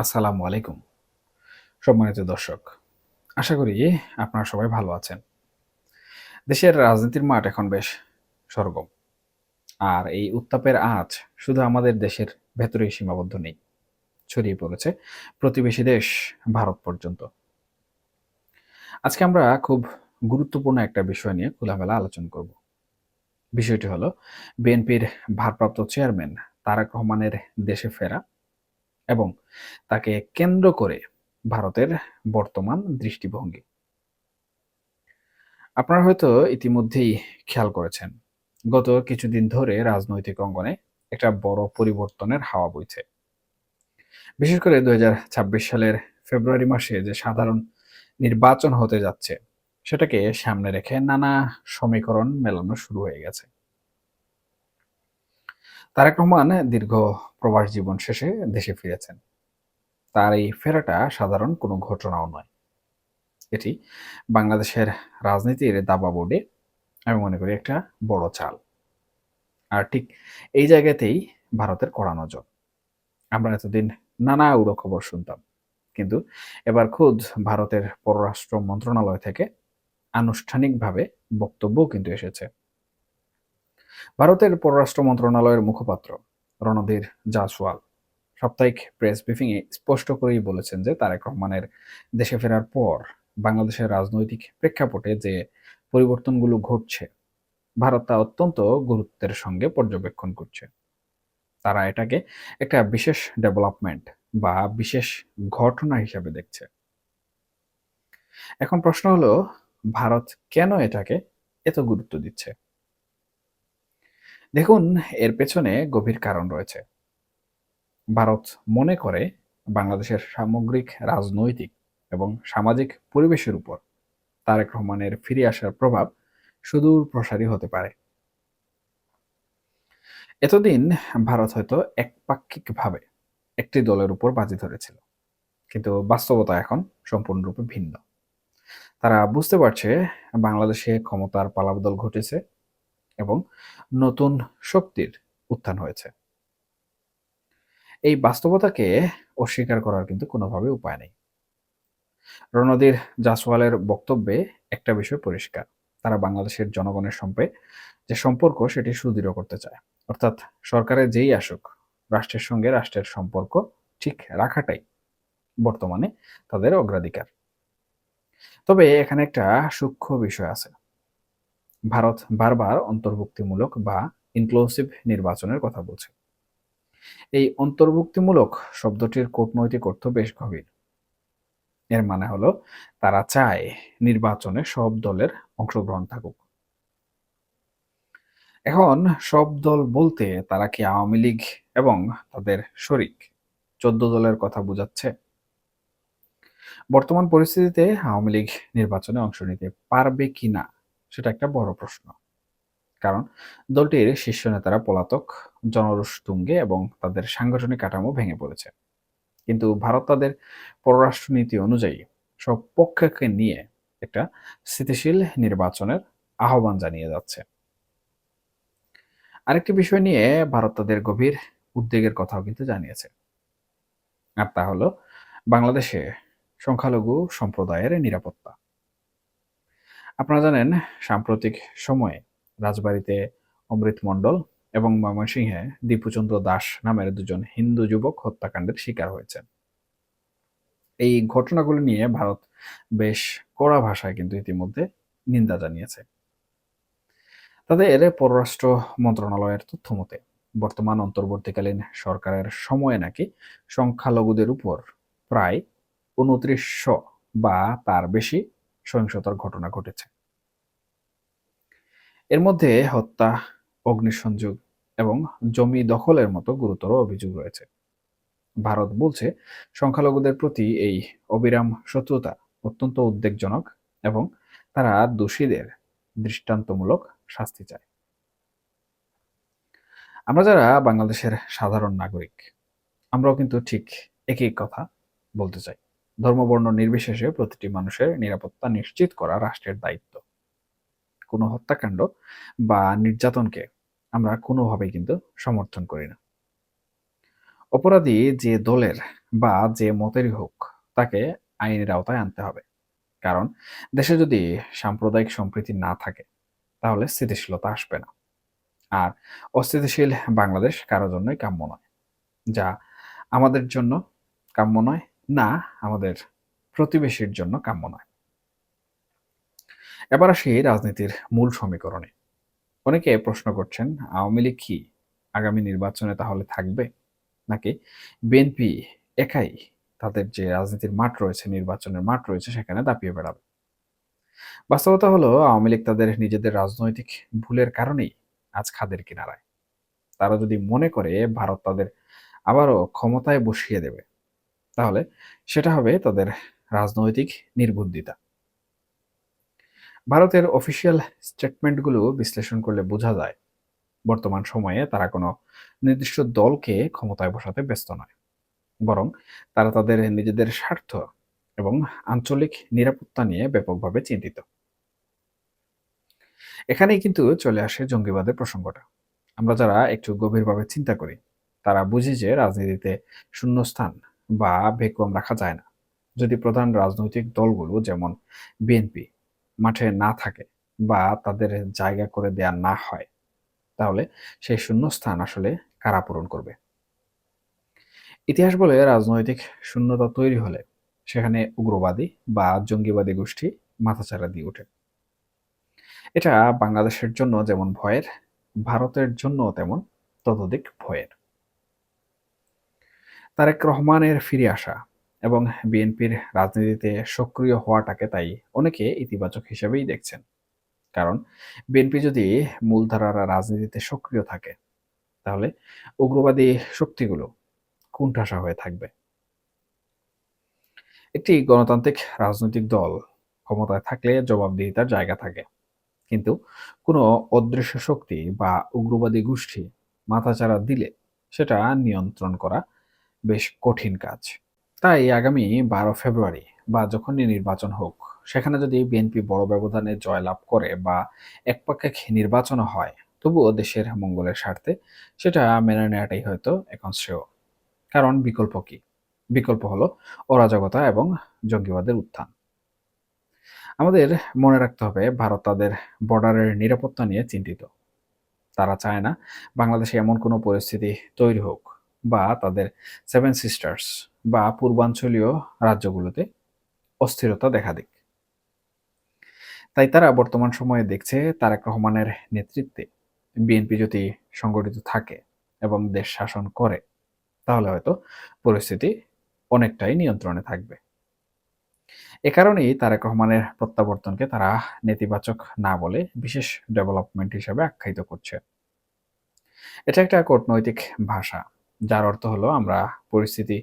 আসসালামু আলাইকুম। সম্মানিত দর্শক, আশা করি আপনারা সবাই ভালো আছেন। দেশের রাজনীতির মাঠ এখন বেশ সরগরম। আর এই উত্তাপের আঁচ শুধু আমাদের দেশের ভেতরেই সীমাবদ্ধ নেই, ছড়িয়ে পড়েছে প্রতিবেশী দেশ ভারত পর্যন্ত। আজকে আমরা খুব গুরুত্বপূর্ণ একটা বিষয় নিয়ে খোলামেলা আলোচনা করব। বিষয়টি হলো বিএনপির ভারপ্রাপ্ত চেয়ারম্যান তারেক রহমানের দেশে ফেরা এবং তাকে কেন্দ্র করে ভারতের বর্তমান দৃষ্টিভঙ্গি। আপনারা হয়তো ইতিমধ্যেই খেয়াল করেছেন, গত কিছুদিন ধরে রাজনৈতিক অঙ্গনে একটা বড় পরিবর্তনের হাওয়া বইছে। বিশেষ করে ২০২৬ সালের ফেব্রুয়ারি মাসে যে সাধারণ নির্বাচন হতে যাচ্ছে, সেটাকে সামনে রেখে নানা সমীকরণ মেলানো শুরু হয়ে গেছে। তারেক রহমান দীর্ঘ প্রবাস জীবন শেষে দেশে ফিরেছেন। তার এই ফেরাটা সাধারণ কোনো ঘটনাও নয়। এটি বাংলাদেশের রাজনীতির দাবাবোর্ডে আমি মনে করি একটা বড় চাল। আর ঠিক এই জায়গাতেই ভারতের কড়া নজর। আমরা এতদিন নানা উড়ো খবর শুনতাম, কিন্তু এবার খোদ ভারতের পররাষ্ট্র মন্ত্রণালয় থেকে আনুষ্ঠানিকভাবে বক্তব্যও কিন্তু এসেছে। ভারতের পররাষ্ট্র মন্ত্রণালয়ের মুখপাত্র রণধীর জাসওয়াল সাপ্তাহিক প্রেস ব্রিফিংয়ে স্পষ্ট করেই বলেছেন যে তারেক রহমানের দেশে ফেরার পর বাংলাদেশের রাজনৈতিক প্রেক্ষাপটে যে পরিবর্তনগুলো ঘটছে, ভারত তা অত্যন্ত গুরুত্বের সঙ্গে পর্যবেক্ষণ করছে। তারা এটাকে একটা বিশেষ ডেভেলপমেন্ট বা বিশেষ ঘটনা হিসাবে দেখছে। এখন প্রশ্ন হলো, ভারত কেন এটাকে এত গুরুত্ব দিচ্ছে? দেখুন, এর পেছনে গভীর কারণ রয়েছে। ভারত মনে করে বাংলাদেশের সামগ্রিক রাজনৈতিক এবং সামাজিক পরিবেশের উপর তারেক রহমানের ফিরে আসার প্রভাব সুদূর প্রসারী হতে পারে। এতদিন ভারত হয়তো একপাক্ষিকভাবে একটি দলের উপর বাজি ধরেছিল, কিন্তু বাস্তবতা এখন সম্পূর্ণরূপে ভিন্ন। তারা বুঝতে পারছে বাংলাদেশে ক্ষমতার পালাবদল ঘটেছে এবং নতুন শক্তির উত্থান হয়েছে। এই বাস্তবতাকে অস্বীকার করার কিন্তু কোনোভাবে উপায় নেই। রণধীর জাসওয়ালের বক্তব্যে একটা বিষয় পরিষ্কার, তারা বাংলাদেশের জনগণের সঙ্গে যে সম্পর্ক সেটি সুদৃঢ় করতে চায়। অর্থাৎ সরকারে যেই আসুক, রাষ্ট্রের সঙ্গে রাষ্ট্রের সম্পর্ক ঠিক রাখাটাই বর্তমানে তাদের অগ্রাধিকার। তবে এখানে একটা সূক্ষ্ম বিষয় আছে। ভারত বারবার অন্তর্ভুক্তিমূলক বা ইনক্লুসিভ নির্বাচনের কথা বলছে। এই অন্তর্ভুক্তিমূলক শব্দটির কূটনৈতিক অর্থ বেশ গভীর। এর মানে হলো তারা চায় নির্বাচনে সব দলের অংশগ্রহণ থাকুক। এখন সব দল বলতে তারা কি আওয়ামী লীগ এবং তাদের শরিক ১৪ দলের কথা বোঝাচ্ছে? বর্তমান পরিস্থিতিতে আওয়ামী লীগ নির্বাচনে অংশ নিতে পারবে কিনা সেটা একটা বড় প্রশ্ন। কারণ দলটির শীর্ষ নেতারা পলাতক, জনরোষ তুঙ্গে এবং তাদের সাংগঠনিক কাঠামো ভেঙে পড়েছে। কিন্তু ভারত তাদের পররাষ্ট্র নীতি অনুযায়ী সব পক্ষকে নিয়ে একটা স্থিতিশীল নির্বাচনের আহ্বান জানিয়ে যাচ্ছে। আরেকটি বিষয় নিয়ে ভারত তাদের গভীর উদ্বেগের কথাও কিন্তু জানিয়েছে, আর তা হলো বাংলাদেশে সংখ্যালঘু সম্প্রদায়ের নিরাপত্তা। আপনারা জানেন, সাম্প্রতিক সময়ে রাজবাড়ীতে অমৃত মণ্ডল এবং ময়মনসিংহে দীপুচন্দ্র দাস নামের দুজন হিন্দু যুবক হত্যাকাণ্ডের শিকার হয়েছেন। এই ঘটনাগুলো নিয়ে ভারত বেশ কড়া ভাষায় কিন্তু ইতিমধ্যে নিন্দা জানিয়েছে। তাদের পররাষ্ট্র মন্ত্রণালয়ের তথ্য মতে বর্তমান অন্তর্বর্তীকালীন সরকারের সময়ে নাকি সংখ্যালঘুদের উপর প্রায় ২৯০০ বা তার বেশি সহিংসতার ঘটনা ঘটেছে। এর মধ্যে হত্যা, অগ্নিসংযোগ এবং জমি দখলের মতো গুরুতর অভিযোগ রয়েছে। ভারত বলছে সংখ্যালঘুদের প্রতি এই অবিরাম শত্রুতা অত্যন্ত উদ্বেগজনক এবং তারা দোষীদের দৃষ্টান্তমূলক শাস্তি চায়। আমরা যারা বাংলাদেশের সাধারণ নাগরিক, আমরাও কিন্তু ঠিক একই কথা বলতে চাই। ধর্মবর্ণ নির্বিশেষে প্রতিটি মানুষের নিরাপত্তা নিশ্চিত করা রাষ্ট্রের দায়িত্ব। কোনো হত্যাকাণ্ড বা নির্যাতনকে আমরা কোনোভাবেই কিন্তু সমর্থন করি না। অপরাধী যে দলের বা যে মতেরই হোক, তাকে আইনের আওতায় আনতে হবে। কারণ দেশে যদি সাম্প্রদায়িক সম্প্রীতি না থাকে, তাহলে স্থিতিশীলতা আসবে না। আর অস্থিতিশীল বাংলাদেশ কারো জন্যই কাম্য নয়। যা আমাদের জন্য কাম্য নয়, না আমাদের প্রতিবেশীর জন্য কাম্য নয়। এবার আসি রাজনীতির মূল সমীকরণে। অনেকে প্রশ্ন করছেন, আওয়ামী লীগ কি আগামী নির্বাচনে তাহলে থাকবে, নাকি বিএনপি একাই তাদের যে রাজনীতির মাঠ রয়েছে, নির্বাচনের মাঠ রয়েছে, সেখানে দাপিয়ে বেড়াবে? বাস্তবতা হলো, আওয়ামী লীগ তাদের নিজেদের রাজনৈতিক ভুলের কারণেই আজ খাদের কিনারায়। তারা যদি মনে করে ভারত তাদের আবারও ক্ষমতায় বসিয়ে দেবে, তাহলে সেটা হবে তাদের রাজনৈতিক নির্বুদ্ধিতা। ভারতের অফিসিয়াল স্টেটমেন্টগুলো বিশ্লেষণ করলে বোঝা যায়, বর্তমান সময়ে তারা কোনো নির্দিষ্ট দলকে ক্ষমতায় বসাতে ব্যস্ত নয়, বরং তারা তাদের নিজেদের স্বার্থ এবং আঞ্চলিক নিরাপত্তা নিয়ে ব্যাপকভাবে চিন্তিত। এখানেই কিন্তু চলে আসে জঙ্গিবাদের প্রসঙ্গটা। আমরা যারা একটু গভীরভাবে চিন্তা করি, তারা বুঝি যে রাজনীতিতে শূন্যস্থান বা ভ্যাকুয়াম রাখা যায় না। যদি প্রধান রাজনৈতিক দলগুলো যেমন বিএনপি মাঠে না থাকে বা তাদের জায়গা করে দেয়া না হয়, তাহলে সেই শূন্যস্থান আসলে কারা পূরণ করবে? ইতিহাস বলে, রাজনৈতিক শূন্যতা তৈরি হলে সেখানে উগ্রবাদী বা জঙ্গিবাদী গোষ্ঠী মাথাচাড়া দিয়ে ওঠে। এটা বাংলাদেশের জন্য যেমন ভয়ের, ভারতের জন্য তেমন ততোধিক ভয়ের। তারেক রহমানের ফিরে আসা এবং বিএনপির রাজনীতিতে সক্রিয় হওয়াটাকে তাই অনেকে ইতিবাচক হিসেবেই দেখছেন। কারণ বিএনপি যদি মূলধারার রাজনীতিতে সক্রিয় থাকে, তাহলে উগ্রবাদী শক্তিগুলো কোণঠাসা হয়ে থাকবে। একটি গণতান্ত্রিক রাজনৈতিক দল ক্ষমতায় থাকলে জবাবদিহিতার জায়গা থাকে, কিন্তু কোনো অদৃশ্য শক্তি বা উগ্রবাদী গোষ্ঠী মাথাচাড়া দিলে সেটা নিয়ন্ত্রণ করা বেশ কঠিন কাজ। তাই আগামী 12 ফেব্রুয়ারি বা যখনই নির্বাচন হোক, সেখানে যদি বিএনপি বড় ব্যবধানে জয়লাভ করে বা একপাক্ষিক নির্বাচনও হয়, তবুও দেশের মঙ্গলের স্বার্থে সেটা মেনে নেওয়াটাই হয়তো এখন শ্রেয়। কারণ বিকল্প কি? বিকল্প হলো অরাজকতা এবং জঙ্গিবাদের উত্থান। আমাদের মনে রাখতে হবে, ভারত তাদের বর্ডারের নিরাপত্তা নিয়ে চিন্তিত। তারা চায় না বাংলাদেশে এমন কোনো পরিস্থিতি তৈরি হোক বা তাদের সেভেন সিস্টার্স বা পূর্বাঞ্চলীয় রাজ্যগুলোতে অস্থিরতা দেখা দিক। তাই তারা বর্তমান সময়ে দেখছে, তারেক রহমানের নেতৃত্বে বিএনপি যদি সংগঠিত থাকে এবং দেশ শাসন করে, তাহলে হয়তো পরিস্থিতি অনেকটাই নিয়ন্ত্রণে থাকবে। এ কারণেই তারেক রহমানের প্রত্যাবর্তনকে তারা নেতিবাচক না বলে বিশেষ ডেভেলপমেন্ট হিসেবে আখ্যায়িত করছে। এটা একটা কূটনৈতিক ভাষা, যার অর্থ হলো আমরা পরিস্থিতি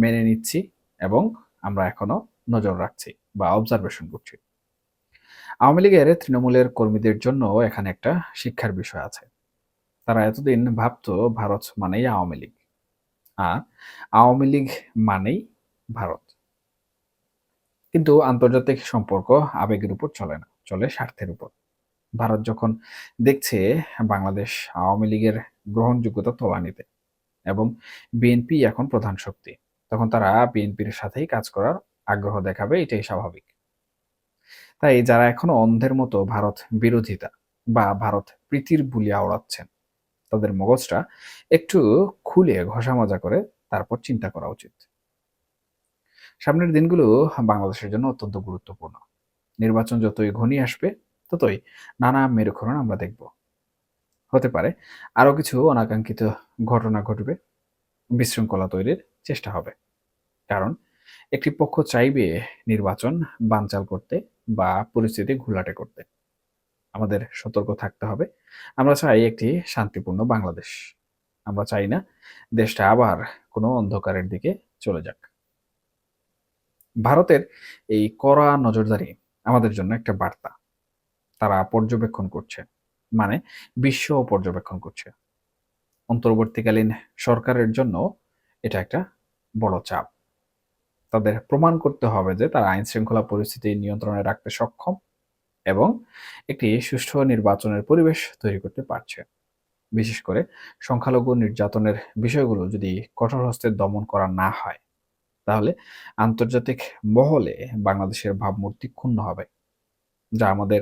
মেনে নিচ্ছি এবং আমরা এখনো নজর রাখছি বা অবজারভেশন করছি। আওয়ামী লীগের তৃণমূলের কর্মীদের জন্য এখানে একটা শিক্ষার বিষয় আছে। তারা এতদিন ভাবতো ভারত মানেই আওয়ামী লীগ, আর আওয়ামী লীগ মানেই ভারত। কিন্তু আন্তর্জাতিক সম্পর্ক আবেগের উপর চলে না, চলে স্বার্থের উপর। ভারত যখন দেখছে বাংলাদেশ আওয়ামী লীগের গ্রহণযোগ্যতা তলানিতে এবং বিএনপি এখন প্রধান শক্তি, তখন তারা বিএনপির সাথেই কাজ করার আগ্রহ দেখাবে, এটাই স্বাভাবিক। তাই যারা এখনো অন্ধের মতো ভারত বিরোধিতা বা ভারত প্রীতির বুলি আওড়াচ্ছেন, তাদের মগজটা একটু খুলে ঘষা মাজা করে তারপর চিন্তা করা উচিত। সামনের দিনগুলো বাংলাদেশের জন্য অত্যন্ত গুরুত্বপূর্ণ। নির্বাচন যতই ঘনিয়ে আসবে, ততই নানা মেরুকরণ আমরা দেখব। হতে পারে আরো কিছু অনাকাঙ্ক্ষিত ঘটনা ঘটবে, বিশৃঙ্খলা তৈরির চেষ্টা হবে। কারণ একটি পক্ষ চাইবে নির্বাচন বানচাল করতে বা পরিস্থিতি ঘোলাটে করতে। আমাদের সতর্ক থাকতে হবে। আমরা চাই একটি শান্তিপূর্ণ বাংলাদেশ। আমরা চাই না দেশটা আবার কোনো অন্ধকারের দিকে চলে যাক। ভারতের এই কড়া নজরদারি আমাদের জন্য একটা বার্তা। তারা পর্যবেক্ষণ করছে, মানে বিশ্ব পর্যবেক্ষণ করছে। অন্তর্বর্তীকালীন সরকারের জন্য এটা একটা বড় চাপ। তাদের প্রমাণ করতে হবে যে তারা আইন শৃঙ্খলা পরিস্থিতি নিয়ন্ত্রণে রাখতে সক্ষম এবং একটি সুষ্ঠু নির্বাচনের পরিবেশ তৈরি করতে পারছে। বিশেষ করে সংখ্যালঘু নির্যাতনের বিষয়গুলো যদি কঠোর হস্তে দমন করা না হয়, তাহলে আন্তর্জাতিক মহলে বাংলাদেশের ভাবমূর্তি ক্ষুণ্ণ হবে, যা আমাদের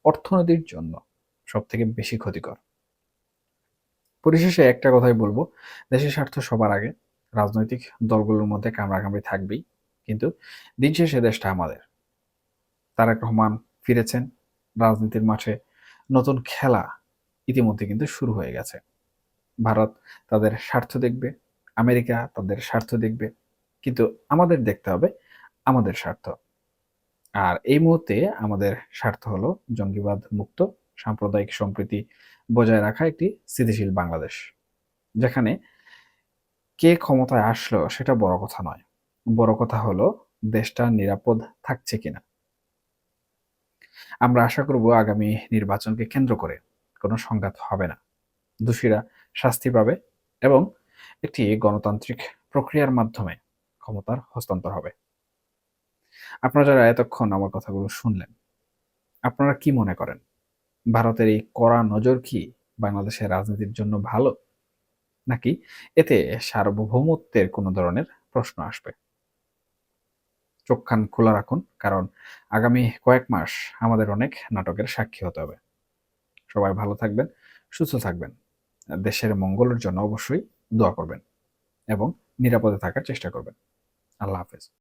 অর্থনীতির জন্য সবথেকে বেশি ক্ষতিকর। পরিশেষে একটা কথাই বলব, দেশের স্বার্থ সবার আগে। রাজনৈতিক দলগুলোর মধ্যে কামড়াকামড়ি থাকবেই, কিন্তু দিন শেষে দেশটা আমাদের। তারেক রহমান ফিরেছেন রাজনীতির মাঠে। নতুন খেলা ইতিমধ্যে কিন্তু শুরু হয়ে গেছে। ভারত তাদের স্বার্থ দেখবে, আমেরিকা তাদের স্বার্থ দেখবে, কিন্তু আমাদের দেখতে হবে আমাদের স্বার্থ। আর এই মুহূর্তে আমাদের স্বার্থ হলো জঙ্গিবাদ মুক্ত, সাম্প্রদায়িক সম্প্রীতি বজায় রাখা একটি স্থিতিশীল বাংলাদেশ, যেখানে কে ক্ষমতায় আসলো সেটা বড় কথা নয়। বড় কথা হলো দেশটা নিরাপদ থাকছে কিনা। আমরা আশা করব আগামী নির্বাচনকে কেন্দ্র করে কোনো সংঘাত হবে না, দোষীরা শাস্তি পাবে এবং একটি গণতান্ত্রিক প্রক্রিয়ার মাধ্যমে ক্ষমতার হস্তান্তর হবে। আপনারা যারা এতক্ষণ আমার কথাগুলো শুনলেন, আপনারা কি মনে করেন? ভারতের এই কড়া নজর কি বাংলাদেশের রাজনীতির জন্য ভালো, নাকি এতে সার্বভৌমত্বের কোনো ধরনের প্রশ্ন আসবে? চোখ কান খোলা রাখুন, কারণ আগামী কয়েক মাস আমাদের অনেক নাটকের সাক্ষী হতে হবে। সবাই ভালো থাকবেন, সুস্থ থাকবেন। দেশের মঙ্গলের জন্য অবশ্যই দোয়া করবেন এবং নিরাপদে থাকার চেষ্টা করবেন। আল্লাহ হাফেজ।